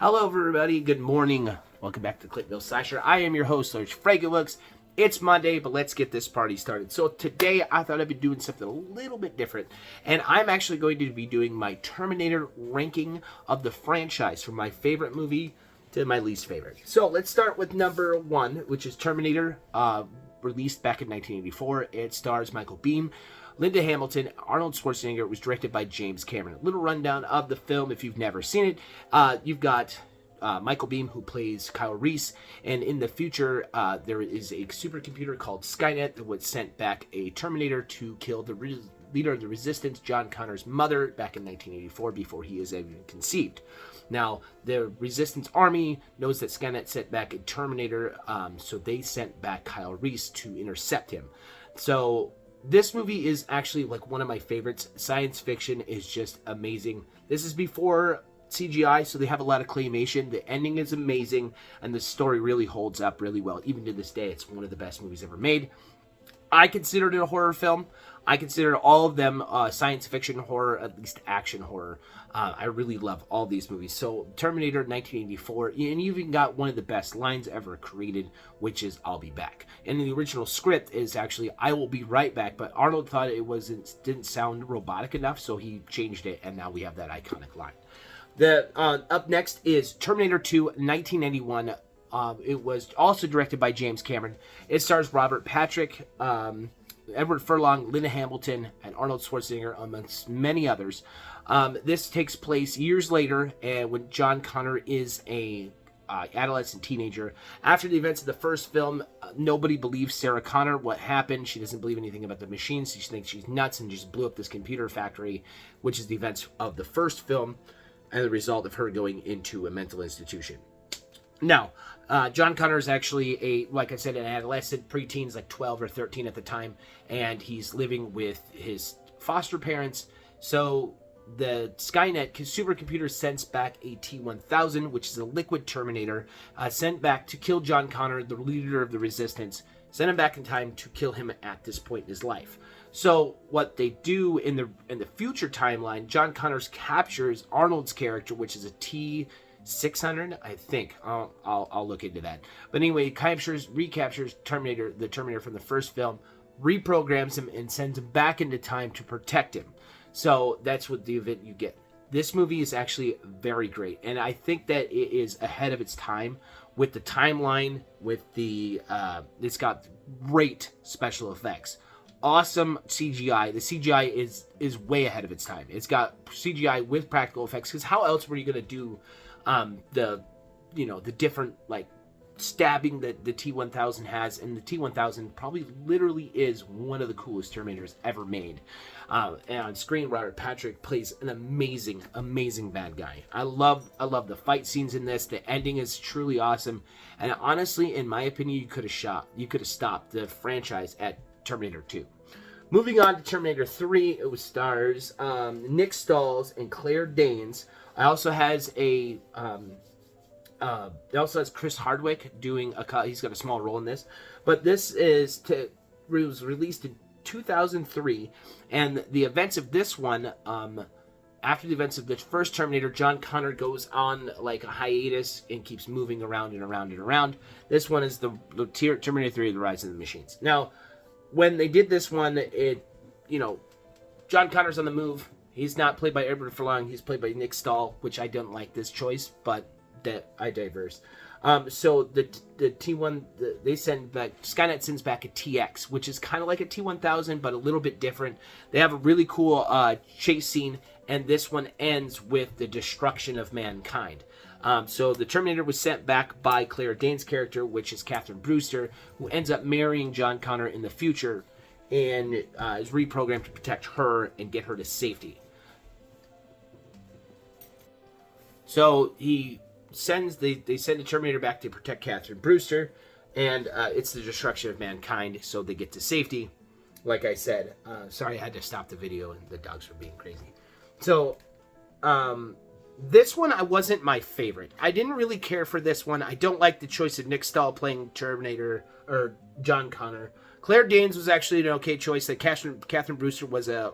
Hello, everybody. Good morning. Welcome back to Clintonville Slasher. I am your host, Lurch Fragelux. It's Monday, but let's get this party started. So today, I thought I'd be doing something a little bit different, and I'm actually going to be doing my Terminator ranking of the franchise from my favorite movie to my least favorite. So let's start with number one, which is Terminator, released back in 1984. It stars Michael Biehn, Linda Hamilton, Arnold Schwarzenegger. It was directed by James Cameron. A little rundown of the film if you've never seen it. You've got Michael Biehn, who plays Kyle Reese, and in the future, there is a supercomputer called Skynet that was sent back a Terminator to kill the leader of the Resistance, John Connor's mother, back in 1984, before he is even conceived. Now, the Resistance Army knows that Skynet sent back a Terminator, so they sent back Kyle Reese to intercept him. So this movie is actually like one of my favorites. Science fiction is just amazing. This is before CGI, so they have a lot of claymation. The ending is amazing, and the story really holds up really well. Even to this day, it's one of the best movies ever made. I considered it a horror film. I consider all of them science fiction horror, at least action horror. I really love all these movies. So Terminator 1984, and you even got one of the best lines ever created, which is "I'll be back." And the original script is actually "I will be right back," but Arnold thought it didn't sound robotic enough, so he changed it, and now we have that iconic line. Up next is Terminator 2, 1991. It was also directed by James Cameron. It stars Robert Patrick, Edward Furlong, Linda Hamilton, and Arnold Schwarzenegger, amongst many others. This takes place years later, when John Connor is a adolescent teenager. After the events of the first film, nobody believes Sarah Connor what happened. She doesn't believe anything about the machines. She thinks she's nuts and just blew up this computer factory, which is the events of the first film and the result of her going into a mental institution. Now, John Connor is actually like I said, an adolescent, preteens, like 12 or 13 at the time, and he's living with his foster parents. So the Skynet supercomputer sends back a T-1000, which is a liquid Terminator, sent back to kill John Connor, the leader of the Resistance, send him back in time to kill him at this point in his life. So what they do in the future timeline, John Connor captures Arnold's character, which is a T-600, I think. I'll look into that. But anyway, he recaptures the Terminator from the first film, reprograms him, and sends him back into time to protect him. So that's what the event you get. This movie is actually very great, and I think that it is ahead of its time with the timeline, with it's got great special effects. Awesome CGI. The CGI is way ahead of its time. It's got CGI with practical effects, because how else were you going to do the different, like, stabbing that the T-1000 has? And the T-1000 probably literally is one of the coolest Terminators ever made. And on screen, Robert Patrick plays an amazing bad guy. I love the fight scenes in this. The ending is truly awesome, and honestly, in my opinion, you could have stopped the franchise at Terminator 2. Moving on to Terminator 3, it stars Nick Stalls and Claire Danes. It also has Chris Hardwick doing he's got a small role in this. But this was released in 2003, and the events of this one, after the events of the first Terminator, John Connor goes on like a hiatus and keeps moving around and around and around. This one is the Terminator 3, The Rise of the Machines. Now, when they did this one, John Connor's on the move. He's not played by Edward Furlong. He's played by Nick Stahl, which I don't like this choice, but I diverse. So the T1, they send back, Skynet sends back a TX, which is kind of like a T-1000, but a little bit different. They have a really cool chase scene, and this one ends with the destruction of mankind. So the Terminator was sent back by Claire Danes' character, which is Catherine Brewster, who ends up marrying John Connor in the future, and is reprogrammed to protect her and get her to safety. So they send the Terminator back to protect Catherine Brewster, and it's the destruction of mankind, so they get to safety. Like I said, sorry I had to stop the video, and the dogs were being crazy. So, this one wasn't my favorite. I didn't really care for this one. I don't like the choice of Nick Stahl playing Terminator, or John Connor. Claire Danes was actually an okay choice. Catherine Brewster was a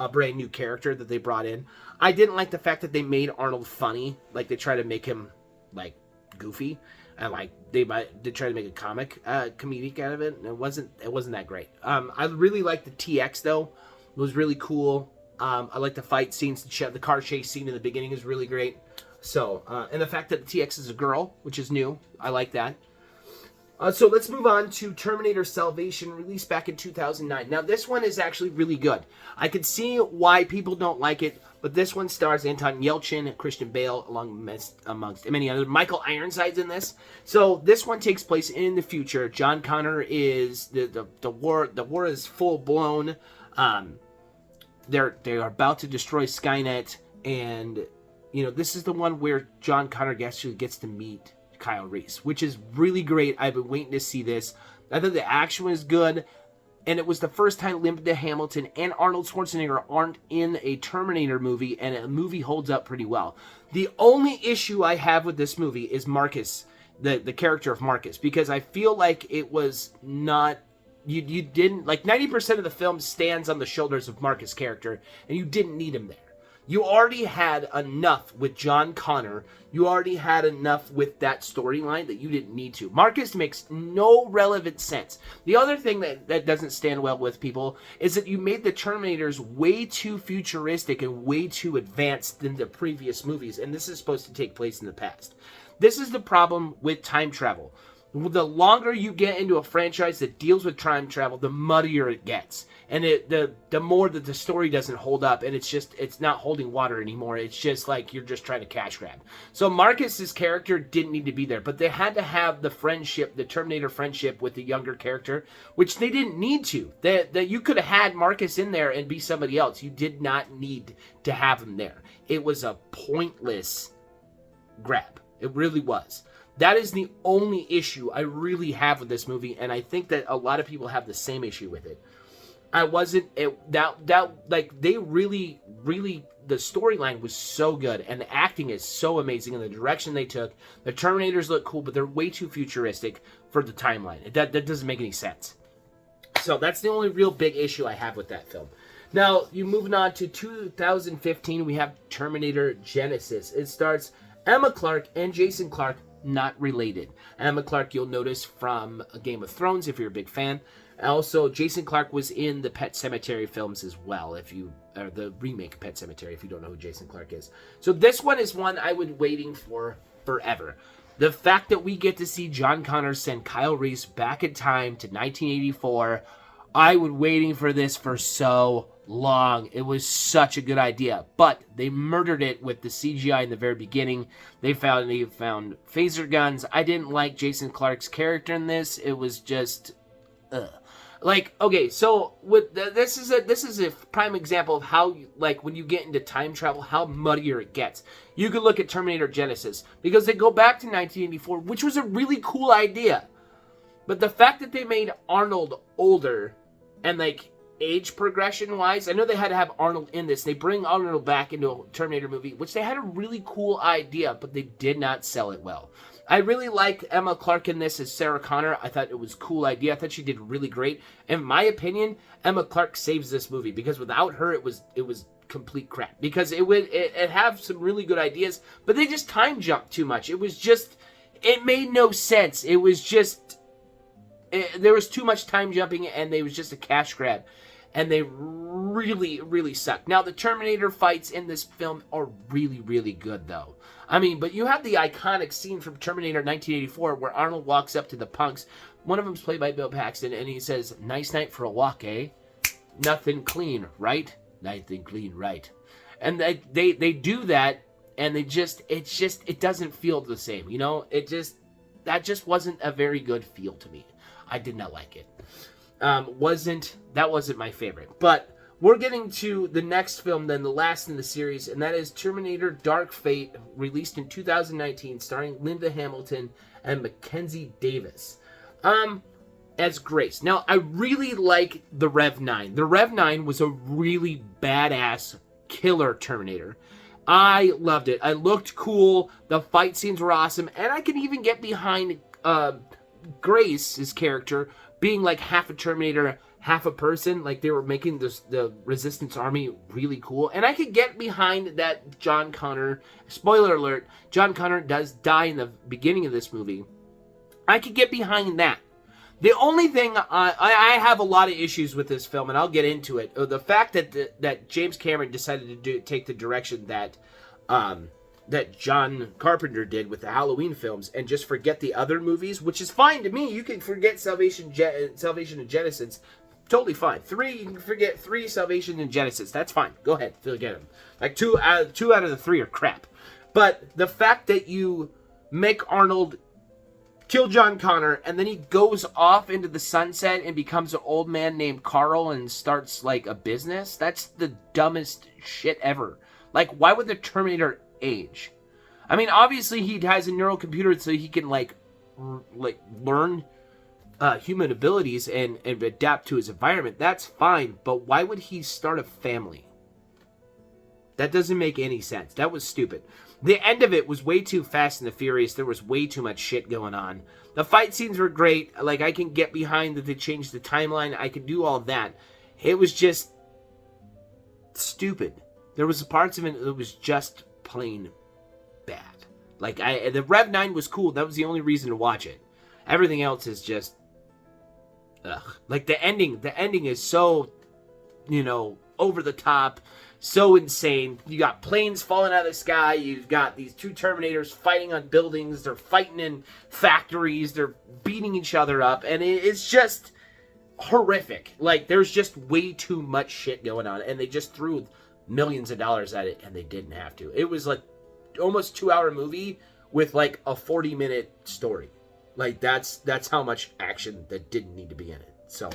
a brand new character that they brought in. I didn't like the fact that they made Arnold funny. Like, they try to make him, like, goofy. And, like, they try to make a comedic out of it. And it wasn't that great. I really liked the TX, though. It was really cool. I like the fight scenes. The car chase scene in the beginning is really great. So, and the fact that the TX is a girl, which is new. I like that. So let's move on to Terminator Salvation, released back in 2009. Now, this one is actually really good. I can see why people don't like it, but this one stars Anton Yelchin, Christian Bale, amongst many others. Michael Ironside's in this. So this one takes place in the future. John Connor is the war. The war is full blown. They are about to destroy Skynet, and this is the one where John Connor actually gets to meet Kyle Reese, which is really great. I've been waiting to see this. I thought the action was good, and it was the first time Linda Hamilton and Arnold Schwarzenegger aren't in a Terminator movie, and a movie holds up pretty well. The only issue I have with this movie is Marcus, the character of Marcus, because I feel like it was not... You didn't... Like, 90% of the film stands on the shoulders of Marcus' character, and you didn't need him there. You already had enough with John Connor. You already had enough with that storyline that you didn't need to. Marcus makes no relevant sense. The other thing that doesn't stand well with people is that you made the Terminators way too futuristic and way too advanced than the previous movies, and this is supposed to take place in the past. This is the problem with time travel. The longer you get into a franchise that deals with time travel, the muddier it gets. And the more that the story doesn't hold up, and it's not holding water anymore. It's just like you're just trying to cash grab. So Marcus's character didn't need to be there, but they had to have the friendship, the Terminator friendship with the younger character, which they didn't need to. That you could have had Marcus in there and be somebody else. You did not need to have him there. It was a pointless grab. It really was. That is the only issue I really have with this movie, and I think that a lot of people have the same issue with it. The storyline was so good, and the acting is so amazing, and the direction they took. The Terminators look cool, but they're way too futuristic for the timeline. That doesn't make any sense. So that's the only real big issue I have with that film. Now, you moving on to 2015, we have Terminator Genesis. It stars Emma Clarke and Jason Clarke, not related. Emma Clarke, you'll notice from Game of Thrones, if you're a big fan. Also, Jason Clarke was in the Pet Sematary films as well, or the remake Pet Sematary, if you don't know who Jason Clarke is. So this one is one I was waiting for forever. The fact that we get to see John Connor send Kyle Reese back in time to 1984, I was waiting for this for so long. It was such a good idea, but they murdered it with the CGI in the very beginning. They found phaser guns. I didn't like Jason Clarke's character in this. It was just... Like, okay, so this is a prime example of how, like, when you get into time travel, how muddier it gets. You could look at Terminator Genesis, because they go back to 1984, which was a really cool idea. But the fact that they made Arnold older, and, like, age progression-wise, I know they had to have Arnold in this. They bring Arnold back into a Terminator movie, which they had a really cool idea, but they did not sell it well. I really like Emma Clarke in this as Sarah Connor. I thought it was a cool idea. I thought she did really great. In my opinion, Emma Clarke saves this movie, because without her, it was complete crap. Because it have some really good ideas, but they just time jumped too much. It made no sense. There was too much time jumping, and it was just a cash grab. And they really, really suck. Now, the Terminator fights in this film are really, really good, though. I mean, but you have the iconic scene from Terminator 1984 where Arnold walks up to the punks. One of them's played by Bill Paxton, and he says, "Nice night for a walk, eh? Nothing clean, right? Nothing clean, right?" And they do that, and it doesn't feel the same, you know? That just wasn't a very good feel to me. I did not like it. That wasn't my favorite. But we're getting to the next film, then the last in the series, and that is Terminator Dark Fate, released in 2019, starring Linda Hamilton and Mackenzie Davis as Grace. Now, I really like the Rev 9. The Rev 9 was a really badass killer Terminator. I loved it. I looked cool. The fight scenes were awesome, and I can even get behind Grace's character being like half a Terminator, half a person. Like, they were making the Resistance Army really cool. And I could get behind that John Connor, spoiler alert, John Connor does die in the beginning of this movie. I could get behind that. The only thing, I have a lot of issues with this film, and I'll get into it. The fact that James Cameron decided to take the direction that John Carpenter did with the Halloween films and just forget the other movies, which is fine to me. You can forget Salvation and Genesis. Totally fine. You can forget 3, Salvation and Genesis. That's fine. Go ahead. Forget them. Like, 2 out of the 3 are crap. But the fact that you make Arnold kill John Connor, and then he goes off into the sunset and becomes an old man named Carl and starts, like, a business, that's the dumbest shit ever. Like, why would the Terminator age? I mean, obviously he has a neural computer so he can, like learn human abilities and adapt to his environment. That's fine, but why would he start a family? That doesn't make any sense. That was stupid. The end of it was way too Fast and the Furious. There was way too much shit going on. The fight scenes were great. Like, I can get behind that they changed the timeline. I can do all of that. It was just stupid. There was parts of it that was just plain bad. Like, the Rev 9 was cool. That was the only reason to watch it. Everything else is just, ugh. Like, the ending is so, over the top, so insane. You got planes falling out of the sky. You've got these 2 Terminators fighting on buildings. They're fighting in factories. They're beating each other up. And it's just horrific. Like, there's just way too much shit going on. And they just threw millions of dollars at it, and they didn't have to. It was like almost 2-hour movie with like a 40-minute story. Like, that's how much action that didn't need to be in it. So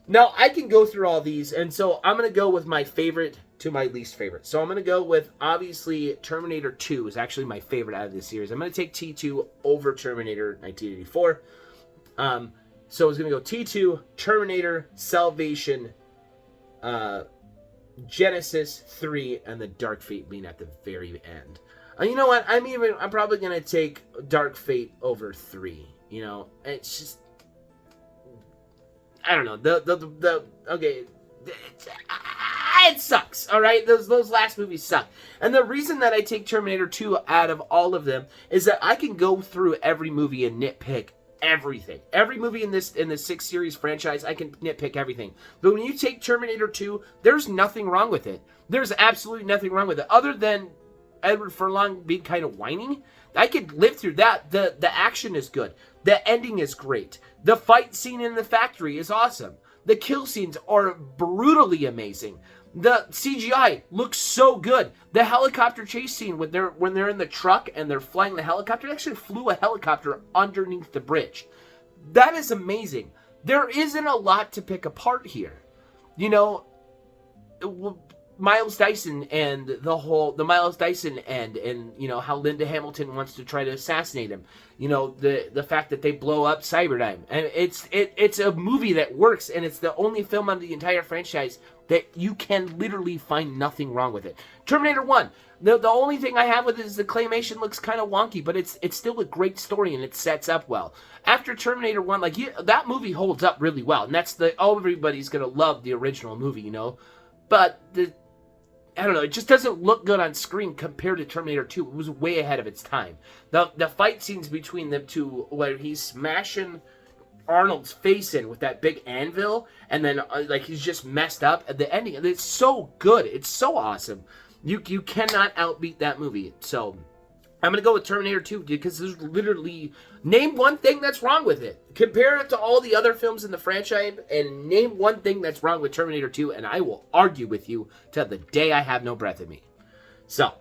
now I can go through all these, and so I'm going to go with my favorite to my least favorite. So I'm going to go with, obviously, Terminator 2 is actually my favorite out of this series. I'm going to take T2 over Terminator 1984. So it's going to go T2, Terminator, Salvation, Genesis 3, and the Dark Fate being at the very end. You know what? I'm probably going to take Dark Fate over 3. It's just, I don't know. Okay. It sucks, all right? Those last movies suck. And the reason that I take Terminator 2 out of all of them is that I can go through every movie and nitpick everything. Every movie in this 6 series franchise, I can nitpick everything. But when you take Terminator 2, there's nothing wrong with it. There's absolutely nothing wrong with it. Other than Edward Furlong being kind of whiny, I could live through that. The action is good. The ending is great. The fight scene in the factory is awesome. The kill scenes are brutally amazing. The CGI looks so good. The helicopter chase scene when they're in the truck and they're flying the helicopter, they actually flew a helicopter underneath the bridge. That is amazing. There isn't a lot to pick apart here. Miles Dyson and the Miles Dyson end, and how Linda Hamilton wants to try to assassinate him. The fact that they blow up Cyberdyne, and it's a movie that works, and it's the only film on the entire franchise that you can literally find nothing wrong with it. Terminator 1, the only thing I have with it is the claymation looks kind of wonky, but it's still a great story and it sets up well. After Terminator 1, that movie holds up really well, and that's everybody's gonna love the original movie, but I don't know, it just doesn't look good on screen compared to Terminator 2. It was way ahead of its time. The fight scenes between them two, where he's smashing Arnold's face in with that big anvil, and then he's just messed up at the ending. And it's so good. It's so awesome. You cannot outbeat that movie. So I'm going to go with Terminator 2 because there's literally, name one thing that's wrong with it. Compare it to all the other films in the franchise and name one thing that's wrong with Terminator 2, and I will argue with you till the day I have no breath in me. So,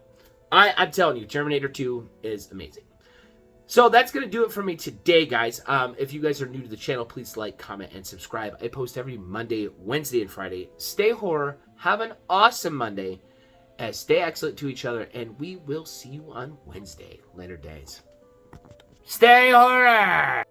I'm telling you, Terminator 2 is amazing. So that's going to do it for me today, guys. If you guys are new to the channel, please like, comment, and subscribe. I post every Monday, Wednesday, and Friday. Stay horror. Have an awesome Monday. Stay excellent to each other, and we will see you on Wednesday. Later days. Stay horror!